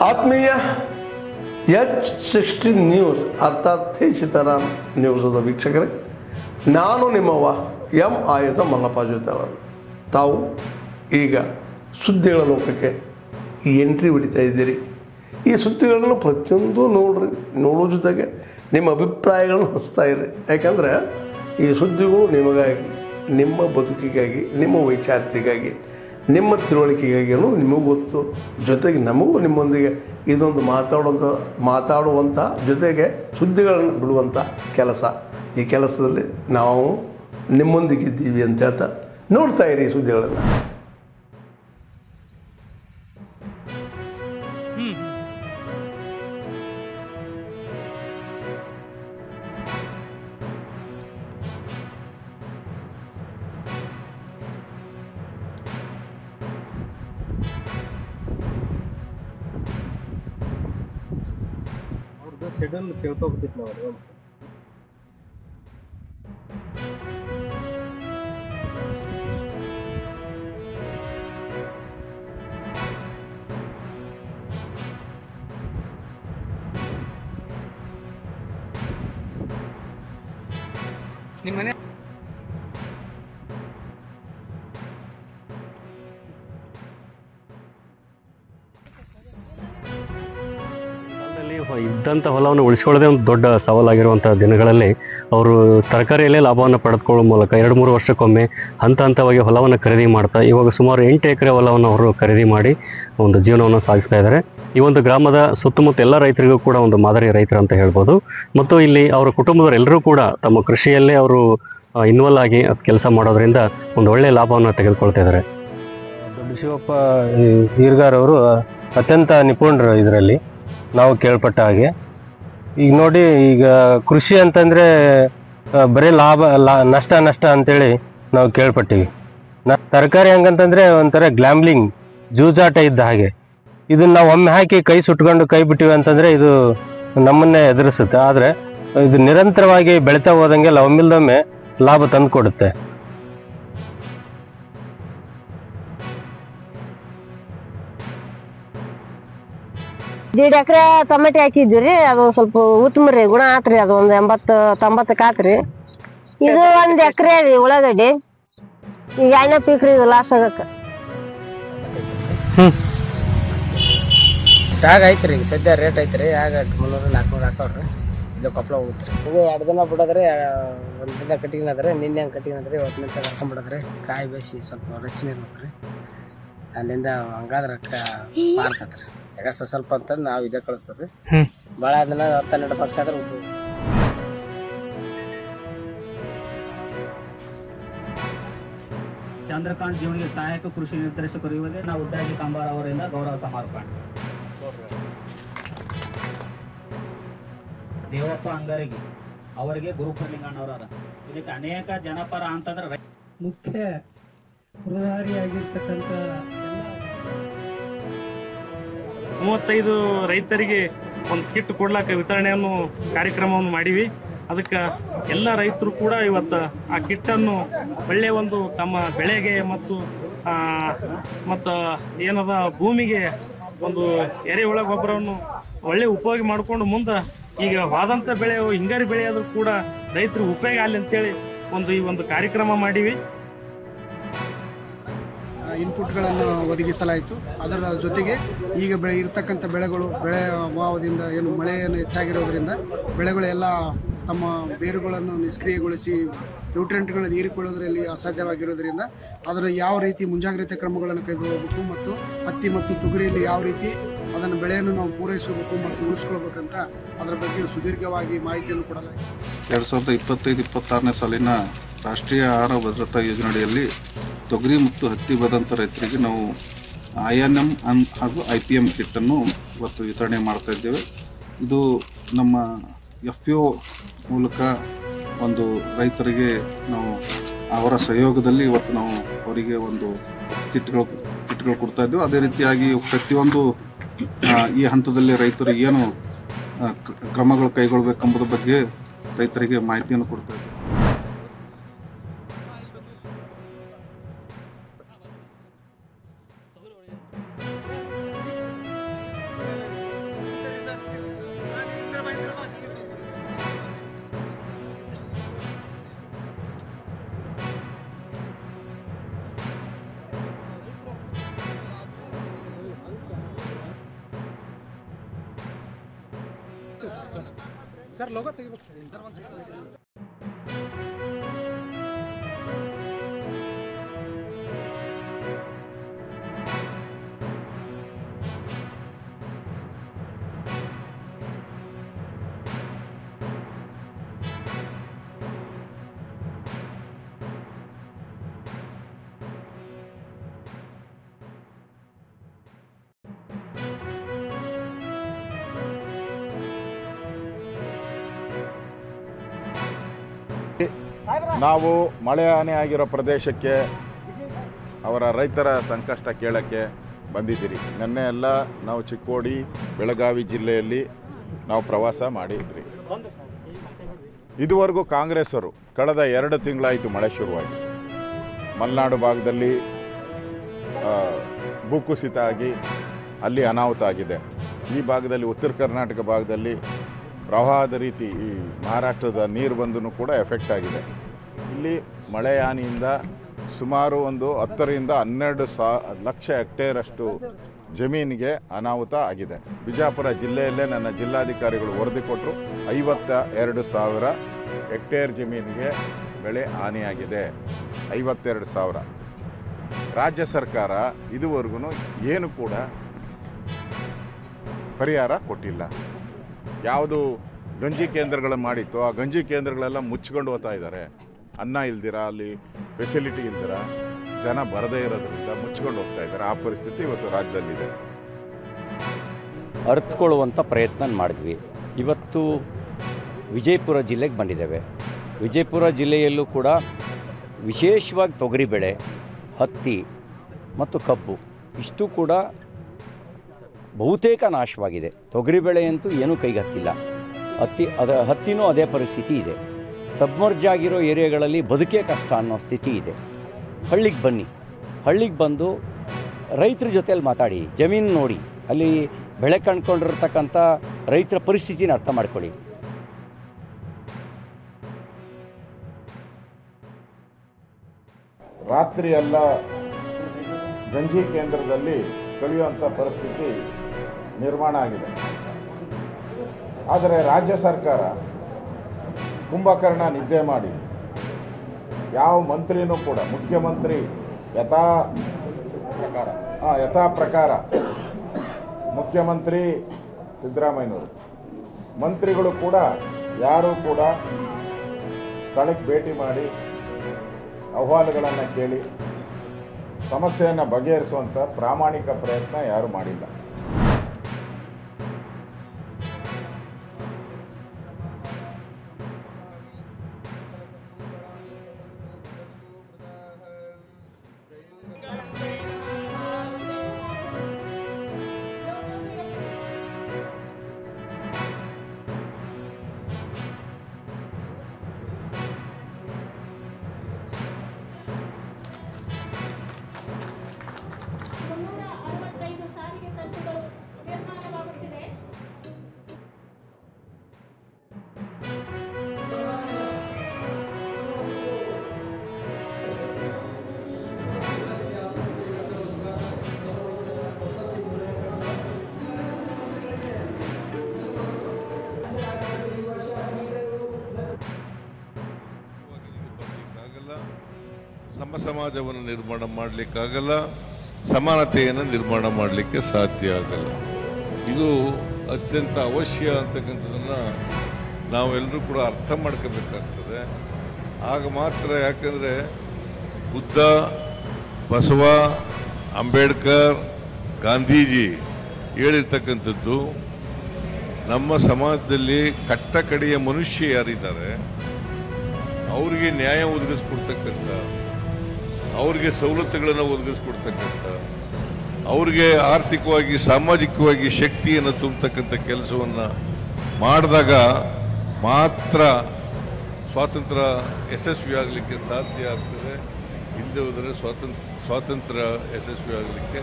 ಆತ್ಮೀಯ H16 news ಅರ್ಥಾತ್ ಥೇ ಸೀತಾರಾಮ್ ನ್ಯೂಸದ ವೀಕ್ಷಕರೇ, ನಾನು ನಿಮ್ಮವ ಎಂ ಆಯುಧ ಮಲ್ಲಪ್ಪ ಜೊತೆವರು. ತಾವು ಈಗ ಸುದ್ದಿಗಳ ಲೋಕಕ್ಕೆ ಎಂಟ್ರಿ ಹೊಡಿತಾ ಇದ್ದೀರಿ. ಈ ಸುದ್ದಿಗಳನ್ನು ಪ್ರತಿಯೊಂದು ನೋಡೋ ಜೊತೆಗೆ ನಿಮ್ಮ ಅಭಿಪ್ರಾಯಗಳನ್ನು ಹಂಚ್ತಾ ಇರಿ. ಯಾಕಂದರೆ ಈ ಸುದ್ದಿಗಳು ನಿಮಗಾಗಿ, ನಿಮ್ಮ ಬದುಕಿಗಾಗಿ, ನಿಮ್ಮ ವೈಚಾರಿಕೆಗಾಗಿ, ನಿಮ್ಮ ತಿಳುವಳಿಕೆಗಾಗಿಯೂ ನಿಮಗೂ ಗೊತ್ತು. ಜೊತೆಗೆ ನಮಗೂ ನಿಮ್ಮೊಂದಿಗೆ ಇದೊಂದು ಮಾತಾಡುವಂಥ ಜೊತೆಗೆ ಸುದ್ದಿಗಳನ್ನು ಬಿಡುವಂಥ ಕೆಲಸ. ಈ ಕೆಲಸದಲ್ಲಿ ನಾವು ನಿಮ್ಮೊಂದಿಗಿದ್ದೀವಿ ಅಂತ ಹೇಳ್ತಾ ನೋಡ್ತಾ ಇರಿ ಈ ಸುದ್ದಿಗಳನ್ನು. ಶೆಡ್ಯೂಲ್ ಕೇಳ್ಕೊಬಿಟ್ಟಿತ್ತು ನಾವು. ನಿಮ್ಮ ಮನೆ ಇದ್ದಂಥ ಹೊಲವನ್ನು ಉಳಿಸ್ಕೊಳ್ಳೋದೇ ಒಂದು ದೊಡ್ಡ ಸವಾಲಾಗಿರುವಂಥ ದಿನಗಳಲ್ಲಿ ಅವರು ತರಕಾರಿಯಲ್ಲೇ ಲಾಭವನ್ನು ಪಡೆದುಕೊಳ್ಳುವ ಮೂಲಕ 2-3 ವರ್ಷಕ್ಕೊಮ್ಮೆ ಹಂತವಾಗಿ ಹೊಲವನ್ನು ಖರೀದಿ ಮಾಡ್ತಾ ಇವಾಗ ಸುಮಾರು 8 ಎಕರೆ ಹೊಲವನ್ನು ಅವರು ಖರೀದಿ ಮಾಡಿ ಒಂದು ಜೀವನವನ್ನು ಸಾಗಿಸ್ತಾ ಇದ್ದಾರೆ. ಈ ಒಂದು ಗ್ರಾಮದ ಸುತ್ತಮುತ್ತ ಎಲ್ಲ ರೈತರಿಗೂ ಕೂಡ ಒಂದು ಮಾದರಿ ರೈತರು ಅಂತ ಹೇಳ್ಬೋದು. ಮತ್ತು ಇಲ್ಲಿ ಅವರ ಕುಟುಂಬದವರೆಲ್ಲರೂ ಕೂಡ ತಮ್ಮ ಕೃಷಿಯಲ್ಲೇ ಅವರು ಇನ್ವಾಲ್ವ್ ಆಗಿ ಕೆಲಸ ಮಾಡೋದ್ರಿಂದ ಒಂದು ಒಳ್ಳೆಯ ಲಾಭವನ್ನು ತೆಗೆದುಕೊಳ್ತಾ ಇದ್ದಾರೆ. ದೊಡ್ಡ ಶಿವಪ್ಪ ಈರ್ಗಾರ್ ಅವರು ಅತ್ಯಂತ ನಿಪುಣರು ಇದರಲ್ಲಿ ನಾವು ಕೇಳ್ಪಟ್ಟ ಹಾಗೆ. ಈಗ ನೋಡಿ, ಈಗ ಕೃಷಿ ಅಂತಂದರೆ ಬರೀ ನಷ್ಟ ಅಂತೇಳಿ ನಾವು ಕೇಳ್ಪಟ್ಟಿವಿ. ತರಕಾರಿ ಹಂಗಂತಂದರೆ ಒಂಥರ ಗ್ಲಾಮ್ಲಿಂಗ್, ಜೂಜಾಟ ಇದ್ದ ಹಾಗೆ. ಇದನ್ನು ನಾವು ಒಮ್ಮೆ ಹಾಕಿ ಕೈ ಸುಟ್ಕೊಂಡು ಕೈ ಬಿಟ್ಟಿವಿ ಅಂತಂದರೆ ಇದು ನಮ್ಮನ್ನೇ ಎದುರಿಸುತ್ತೆ. ಆದರೆ ಇದು ನಿರಂತರವಾಗಿ ಬೆಳೀತಾ ಹೋದಂಗೆ ಒಮ್ಮಿಲ್ದೊಮ್ಮೆ ಲಾಭ ತಂದು ಕೊಡುತ್ತೆ. ದೀಡ್ ಎಕರೆ ಟೊಮೆಟೊ ಹಾಕಿದ್ವಿ ರೀ. ಅದು ಸ್ವಲ್ಪ ಉತ್ತಮ ರೀ, ಗುಣ ಆತ್ರಿ. ಅದು ಒಂದು 80-90 ಆತ್ರಿ. ಇದು 1 ಎಕರೆ ರೀ ಉಳ್ಳಾಗಡ್ಡಿ. ಈಗ 2ನೇ ಪೀಕ್ ರೀ, ಇದು ಲಾಸ್ ಆಗಕ್ಕೆ. ಟ್ಯಾಗ್ ಐತ್ರಿ, ಈಗ ಸದ್ಯ ರೇಟ್ ಐತ್ರಿ. ಆಗ 300-400 ಹಾಕವ್ರಿ. ಇದು ಕೊಪ್ಪಳ ಹೋಗುತ್ತೆ. ಇದು 2 ದಿನ ಬಿಡೋದ್ರಿ, 1 ದಿನ ಕಟಿಂಗ್ ಅದ್ರಿ. ನಿನ್ನೆ ಕಟಿಂಗ್ ಅದ್ರಿ, 10 ನಿಮಿಷ ಕರ್ಕೊಂಡ್ಬಿಡೋದ್ರಿ. ಕಾಯಿ ಬೇಯಿಸಿ ಸ್ವಲ್ಪ ರಚನೆ ಇರ್ಬೇಕ್ರಿ. ಅಲ್ಲಿಂದ ಹಂಗಾದ್ರೆ ಪಾರ್ಕತ್ರಿ. ಈಗ ಸ್ವಲ್ಪ ಅಂತಂದು ನಾವು ಇದೇ ಕಳಿಸ್ತೇವೆ. ಭಾಳ ದಿನ 10-12 ಪಕ್ಷ ಆದ್ರೆ ಚಂದ್ರಕಾಂತ್ ಜೀವನಿಗೆ ಸಹಾಯಕ ಕೃಷಿ ನಿರ್ದೇಶಕರು ಇವರೇ ನಾವು ಉದ್ದಾಜಿ ಕಂಬಾರ ಅವರಿಂದ ಗೌರವ ಸಮರ್ಪಣೆ. ದೇವಪ್ಪ ಅಂಗರಿಗೆ ಅವರಿಗೆ ಗುರುಪುರಲಿಂಗಣ್ಣವರ ಇದಕ್ಕೆ ಅನೇಕ ಜನಪರ ಅಂತಂದ್ರೆ ಮುಖ್ಯ ಪ್ರಭಾರಿಯಾಗಿರ್ತಕ್ಕಂಥ 35 ರೈತರಿಗೆ ಒಂದು ಕಿಟ್ ಕೊಡ್ಲಾಕ ವಿತರಣೆಯನ್ನು ಕಾರ್ಯಕ್ರಮವನ್ನು ಮಾಡೀವಿ. ಅದಕ್ಕೆ ಎಲ್ಲ ರೈತರು ಕೂಡ ಇವತ್ತು ಆ ಕಿಟ್ಟನ್ನು ಒಳ್ಳೆಯ ಒಂದು ತಮ್ಮ ಬೆಳೆಗೆ ಮತ್ತು ಏನದ ಭೂಮಿಗೆ ಒಂದು ಎರೆಹುಳ ಗೊಬ್ಬರವನ್ನು ಒಳ್ಳೆ ಉಪಯೋಗ ಮಾಡಿಕೊಂಡು ಮುಂದೆ ಈಗ ವಾದಂಥ ಬೆಳೆ ಹಿಂಗಾರಿ ಬೆಳೆ ಆದರೂ ಕೂಡ ರೈತರಿಗೆ ಉಪಯೋಗ ಆಗಲಿ ಅಂತೇಳಿ ಈ ಒಂದು ಕಾರ್ಯಕ್ರಮ ಮಾಡೀವಿ. ಇನ್ಪುಟ್ಗಳನ್ನು ಒದಗಿಸಲಾಯಿತು. ಅದರ ಜೊತೆಗೆ ಈಗ ಇರ್ತಕ್ಕಂಥ ಬೆಳೆ ಅಭಾವದಿಂದ ಮಳೆಯನ್ನು ಹೆಚ್ಚಾಗಿರೋದ್ರಿಂದ ಬೆಳೆಗಳೆಲ್ಲ ತಮ್ಮ ಬೇರುಗಳನ್ನು ನಿಷ್ಕ್ರಿಯಗೊಳಿಸಿ ನ್ಯೂಟ್ರಿಯೆಂಟ್ಗಳನ್ನು ಹೀರಿಕೊಳ್ಳೋದ್ರಲ್ಲಿ ಅಸಾಧ್ಯವಾಗಿರೋದ್ರಿಂದ ಅದರ ಯಾವ ರೀತಿ ಮುಂಜಾಗ್ರತೆ ಕ್ರಮಗಳನ್ನು ಕೈಗೊಳ್ಳಬೇಕು ಮತ್ತು ಹತ್ತಿ ಮತ್ತು ತೊಗರಿಯಲ್ಲಿ ಯಾವ ರೀತಿ ಅದನ್ನು ಬೆಳೆಯನ್ನು ನಾವು ಪೂರೈಸಬೇಕು ಮತ್ತು ಉಳಿಸ್ಕೊಳ್ಬೇಕಂತ ಅದರ ಬಗ್ಗೆ ಸುದೀರ್ಘವಾಗಿ ಮಾಹಿತಿಯನ್ನು ಕೊಡಲಾಗಿದೆ. 2025-26ನೇ ಸಾಲಿನ ರಾಷ್ಟ್ರೀಯ ಆಹಾರ ಭದ್ರತಾ ಯೋಜನೆಯಡಿಯಲ್ಲಿ ತೊಗರಿ ಮತ್ತು ಹತ್ತಿ ಬೆಳೆದಂಥ ರೈತರಿಗೆ ನಾವು INM ಹಾಗೂ IPM ಕಿಟ್ಟನ್ನು ಇವತ್ತು ವಿತರಣೆ ಮಾಡ್ತಾ ಇದ್ದೇವೆ. ಇದು ನಮ್ಮ FPO ಮೂಲಕ ಒಂದು ರೈತರಿಗೆ ನಾವು ಅವರ ಸಹಯೋಗದಲ್ಲಿ ಇವತ್ತು ನಾವು ಅವರಿಗೆ ಒಂದು ಕಿಟ್ಗಳು ಕೊಡ್ತಾ ಇದ್ದೇವೆ. ಅದೇ ರೀತಿಯಾಗಿ ಪ್ರತಿಯೊಂದು ಈ ಹಂತದಲ್ಲಿ ರೈತರು ಏನು ಕ್ರಮಗಳು ಕೈಗೊಳ್ಳಬೇಕೆಂಬುದರ ಬಗ್ಗೆ ರೈತರಿಗೆ ಮಾಹಿತಿಯನ್ನು ಕೊಡ್ತಾ ಇದ್ದೇವೆ. ನಾವು ಮಳೆ ಹಾನಿ ಆಗಿರೋ ಪ್ರದೇಶಕ್ಕೆ ಅವರ ರೈತರ ಸಂಕಷ್ಟ ಕೇಳೋಕ್ಕೆ ಬಂದಿದ್ದೀರಿ. ನಿನ್ನೆ ಎಲ್ಲ ನಾವು ಚಿಕ್ಕೋಡಿ ಬೆಳಗಾವಿ ಜಿಲ್ಲೆಯಲ್ಲಿ ನಾವು ಪ್ರವಾಸ ಮಾಡಿದ್ರಿ. ಇದುವರೆಗೂ ಕಾಂಗ್ರೆಸ್ಸರು ಕಳೆದ 2 ತಿಂಗಳಾಯಿತು ಮಳೆ ಶುರುವಾಗಿ ಮಲೆನಾಡು ಭಾಗದಲ್ಲಿ ಭೂಕುಸಿತ ಆಗಿ ಅಲ್ಲಿ ಅನಾಹುತ ಆಗಿದೆ. ಈ ಭಾಗದಲ್ಲಿ ಉತ್ತರ ಕರ್ನಾಟಕ ಭಾಗದಲ್ಲಿ ಪ್ರವಾಹದ ರೀತಿ ಈ ಮಹಾರಾಷ್ಟ್ರದ ನೀರು ಬಂದೂ ಕೂಡ ಎಫೆಕ್ಟ್ ಆಗಿದೆ. ಇಲ್ಲಿ ಮಳೆ ಹಾನಿಯಿಂದ ಸುಮಾರು ಒಂದು 10 ರಿಂದ 12 ಲಕ್ಷ ಹೆಕ್ಟೇರಷ್ಟು ಜಮೀನಿಗೆ ಅನಾಹುತ ಆಗಿದೆ. ಬಿಜಾಪುರ ಜಿಲ್ಲೆಯಲ್ಲೇ ನನ್ನ ಜಿಲ್ಲಾಧಿಕಾರಿಗಳು ವರದಿ ಕೊಟ್ಟರು 52,000 ಹೆಕ್ಟೇರ್ ಜಮೀನಿಗೆ ಬೆಳೆ ಹಾನಿಯಾಗಿದೆ. 52,000. ರಾಜ್ಯ ಸರ್ಕಾರ ಇದುವರೆಗೂ ಏನು ಕೂಡ ಪರಿಹಾರ ಕೊಟ್ಟಿಲ್ಲ. ಯಾವುದು ಗಂಜಿ ಕೇಂದ್ರಗಳನ್ನು ಮಾಡಿತ್ತು ಆ ಗಂಜಿ ಕೇಂದ್ರಗಳೆಲ್ಲ ಮುಚ್ಕೊಂಡು ಹೋಗ್ತಾ ಇದ್ದಾರೆ. ಅನ್ನ ಇಲ್ದಿರ, ಅಲ್ಲಿ ಫೆಸಿಲಿಟಿ ಇಲ್ದಿರ, ಜನ ಬರದೇ ಇರೋದ್ರಿಂದ ಮುಚ್ಕೊಂಡು ಹೋಗ್ತಾ ಇದ್ದಾರೆ. ಆ ಪರಿಸ್ಥಿತಿ ಇವತ್ತು ರಾಜ್ಯದಲ್ಲಿದೆ. ಅರ್ಥಕೊಳ್ಳುವಂಥ ಪ್ರಯತ್ನ ಮಾಡಿದ್ವಿ. ಇವತ್ತು ವಿಜಯಪುರ ಜಿಲ್ಲೆಗೆ ಬಂದಿದ್ದೇವೆ. ವಿಜಯಪುರ ಜಿಲ್ಲೆಯಲ್ಲೂ ಕೂಡ ವಿಶೇಷವಾಗಿ ತೊಗರಿ ಬೆಳೆ, ಹತ್ತಿ ಮತ್ತು ಕಬ್ಬು ಇಷ್ಟು ಕೂಡ ಬಹುತೇಕ ನಾಶವಾಗಿದೆ. ತೊಗರಿ ಬೆಳೆಯಂತೂ ಏನೂ ಕೈಗೆ ಹತ್ತಿಲ್ಲ. ಹತ್ತಿನೂ ಅದೇ ಪರಿಸ್ಥಿತಿ ಇದೆ. ಸಬ್ಮರ್ಜ್ ಆಗಿರೋ ಏರಿಯಾಗಳಲ್ಲಿ ಬದುಕೇ ಕಷ್ಟ ಅನ್ನೋ ಸ್ಥಿತಿ ಇದೆ. ಹಳ್ಳಿಗೆ ಬನ್ನಿ, ಹಳ್ಳಿಗೆ ಬಂದು ರೈತರ ಜೊತೆಯಲ್ಲಿ ಮಾತಾಡಿ, ಜಮೀನು ನೋಡಿ, ಅಲ್ಲಿ ಬೆಳೆ ಕಂಡುಕೊಂಡಿರ್ತಕ್ಕಂಥ ರೈತರ ಪರಿಸ್ಥಿತಿನ ಅರ್ಥ ಮಾಡ್ಕೊಳ್ಳಿ. ರಾತ್ರಿ ಎಲ್ಲ ಗಂಜಿ ಕೇಂದ್ರದಲ್ಲಿ ಕಳೆಯುವಂಥ ಪರಿಸ್ಥಿತಿ ನಿರ್ಮಾಣ ಆಗಿದೆ. ಆದರೆ ರಾಜ್ಯ ಸರ್ಕಾರ ಕುಂಭಕರ್ಣ ನಿದ್ದೆ ಮಾಡಿ ಯಾವ ಮಂತ್ರಿನೂ ಕೂಡ, ಮುಖ್ಯಮಂತ್ರಿ ಯಥಾ ಪ್ರಕಾರ ಮುಖ್ಯಮಂತ್ರಿ ಸಿದ್ದರಾಮಯ್ಯನವರು, ಮಂತ್ರಿಗಳು ಕೂಡ ಯಾರೂ ಕೂಡ ಸ್ಥಳಕ್ಕೆ ಭೇಟಿ ಮಾಡಿ ಅಹವಾಲುಗಳನ್ನು ಕೇಳಿ ಸಮಸ್ಯೆಯನ್ನು ಬಗೆಹರಿಸುವಂಥ ಪ್ರಾಮಾಣಿಕ ಪ್ರಯತ್ನ ಯಾರೂ ಮಾಡಿಲ್ಲ. ಸಮಾಜವನ್ನು ನಿರ್ಮಾಣ ಮಾಡಲಿಕ್ಕಾಗಲ್ಲ, ಸಮಾನತೆಯನ್ನು ನಿರ್ಮಾಣ ಮಾಡಲಿಕ್ಕೆ ಸಾಧ್ಯ ಆಗಲ್ಲ. ಇದು ಅತ್ಯಂತ ಅವಶ್ಯ ಅಂತಕ್ಕಂಥದ್ದನ್ನು ನಾವೆಲ್ಲರೂ ಕೂಡ ಅರ್ಥ ಮಾಡ್ಕೋಬೇಕಾಗ್ತದೆ. ಆಗ ಮಾತ್ರ, ಯಾಕಂದರೆ ಬುದ್ಧ, ಬಸವ, ಅಂಬೇಡ್ಕರ್, ಗಾಂಧೀಜಿ ಹೇಳಿರ್ತಕ್ಕಂಥದ್ದು ನಮ್ಮ ಸಮಾಜದಲ್ಲಿ ಕಟ್ಟ ಕಡೆಯ ಮನುಷ್ಯ ಯಾರಿದ್ದಾರೆ ಅವರಿಗೆ ನ್ಯಾಯ ಒದಗಿಸ್ಕೊಡ್ತಕ್ಕಂಥ, ಅವ್ರಿಗೆ ಸವಲತ್ತುಗಳನ್ನು ಒದಗಿಸ್ಕೊಡ್ತಕ್ಕಂಥ, ಅವ್ರಿಗೆ ಆರ್ಥಿಕವಾಗಿ ಸಾಮಾಜಿಕವಾಗಿ ಶಕ್ತಿಯನ್ನು ತುಂಬತಕ್ಕಂಥ ಕೆಲಸವನ್ನು ಮಾಡಿದಾಗ ಮಾತ್ರ ಸ್ವಾತಂತ್ರ್ಯ ಯಶಸ್ವಿ ಆಗಲಿಕ್ಕೆ ಸಾಧ್ಯ ಆಗ್ತದೆ. ಇಲ್ಲದೆ ಹೋದರೆ ಸ್ವಾತಂತ್ರ್ಯ ಯಶಸ್ವಿ ಆಗಲಿಕ್ಕೆ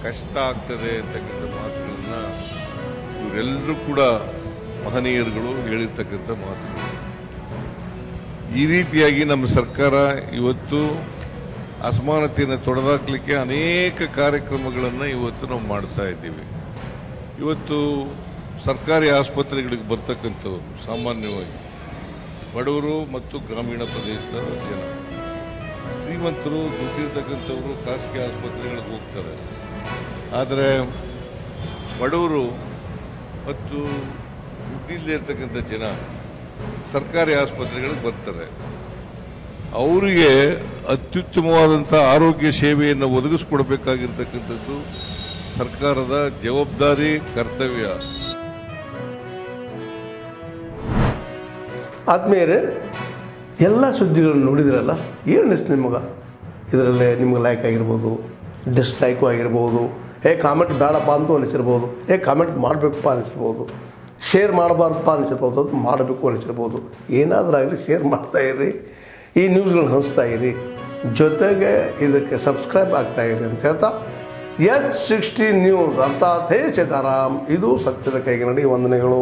ಕಷ್ಟ ಆಗ್ತದೆ ಅಂತಕ್ಕಂಥ ಮಾತುಗಳನ್ನು ಇವರೆಲ್ಲರೂ ಕೂಡ ಮಹನೀಯರುಗಳು ಹೇಳಿರ್ತಕ್ಕಂಥ ಮಾತುಗಳು. ಈ ರೀತಿಯಾಗಿ ನಮ್ಮ ಸರ್ಕಾರ ಇವತ್ತು ಅಸಮಾನತೆಯನ್ನು ತೊಡೆದಾಕಲಿಕ್ಕೆ ಅನೇಕ ಕಾರ್ಯಕ್ರಮಗಳನ್ನು ಇವತ್ತು ನಾವು ಮಾಡ್ತಾ ಇದ್ದೀವಿ. ಇವತ್ತು ಸರ್ಕಾರಿ ಆಸ್ಪತ್ರೆಗಳಿಗೆ ಬರ್ತಕ್ಕಂಥವ್ರು ಸಾಮಾನ್ಯವಾಗಿ ಬಡವರು ಮತ್ತು ಗ್ರಾಮೀಣ ಪ್ರದೇಶದ ಜನ. ಶ್ರೀಮಂತರು ದುಡ್ಡಿರ್ತಕ್ಕಂಥವರು ಖಾಸಗಿ ಆಸ್ಪತ್ರೆಗಳಿಗೆ ಹೋಗ್ತಾರೆ. ಆದರೆ ಬಡವರು ಮತ್ತು ದುಡ್ಡಿಲ್ಲದೆ ಇರ್ತಕ್ಕಂಥ ಜನ ಸರ್ಕಾರಿ ಆಸ್ಪತ್ರೆಗಳಿಗೆ ಬರ್ತಾರೆ. ಅವರಿಗೆ ಅತ್ಯುತ್ತಮವಾದಂಥ ಆರೋಗ್ಯ ಸೇವೆಯನ್ನು ಒದಗಿಸ್ಕೊಡ್ಬೇಕಾಗಿರ್ತಕ್ಕಂಥದ್ದು ಸರ್ಕಾರದ ಜವಾಬ್ದಾರಿ, ಕರ್ತವ್ಯ. ಆದ್ಮೇಲೆ ಎಲ್ಲ ಸುದ್ದಿಗಳನ್ನು ನೋಡಿದ್ರಲ್ಲ, ಏನು ಅನಿಸ್ತು ನಿಮಗೆ? ಇದರಲ್ಲೇ ನಿಮ್ಗೆ ಲೈಕ್ ಆಗಿರ್ಬೋದು, ಡಿಸ್ಲೈಕು ಆಗಿರ್ಬೋದು, ಕಾಮೆಂಟ್ ಬೇಡಪ್ಪ ಅಂತೂ ಅನಿಸಿರ್ಬೋದು, ಕಾಮೆಂಟ್ ಮಾಡಬೇಕಪ್ಪ ಅನಿಸಿರ್ಬೋದು, ಶೇರ್ ಮಾಡಬಾರ್ದಪ್ಪ ಅನಿಸಿರ್ಬೋದು, ಅದು ಮಾಡಬೇಕು ಅನಿಸಿರ್ಬೋದು. ಏನಾದರೂ ಆಗಲಿ ಶೇರ್ ಮಾಡ್ತಾಯಿರಿ, ಈ ನ್ಯೂಸ್ಗಳನ್ನ ಹಂಚ್ತಾ ಇರಿ, ಜೊತೆಗೆ ಇದಕ್ಕೆ ಸಬ್ಸ್ಕ್ರೈಬ್ ಆಗ್ತಾಯಿರಿ ಅಂತ ಹೇಳ್ತಾ H16 ನ್ಯೂಸ್ ಅರ್ಥಾತ್ ಹೇ ಸೀತಾರಾಮ್, ಇದು ಸತ್ಯದ ಕೈಗೆ ನಡಿ. ವಂದನೆಗಳು.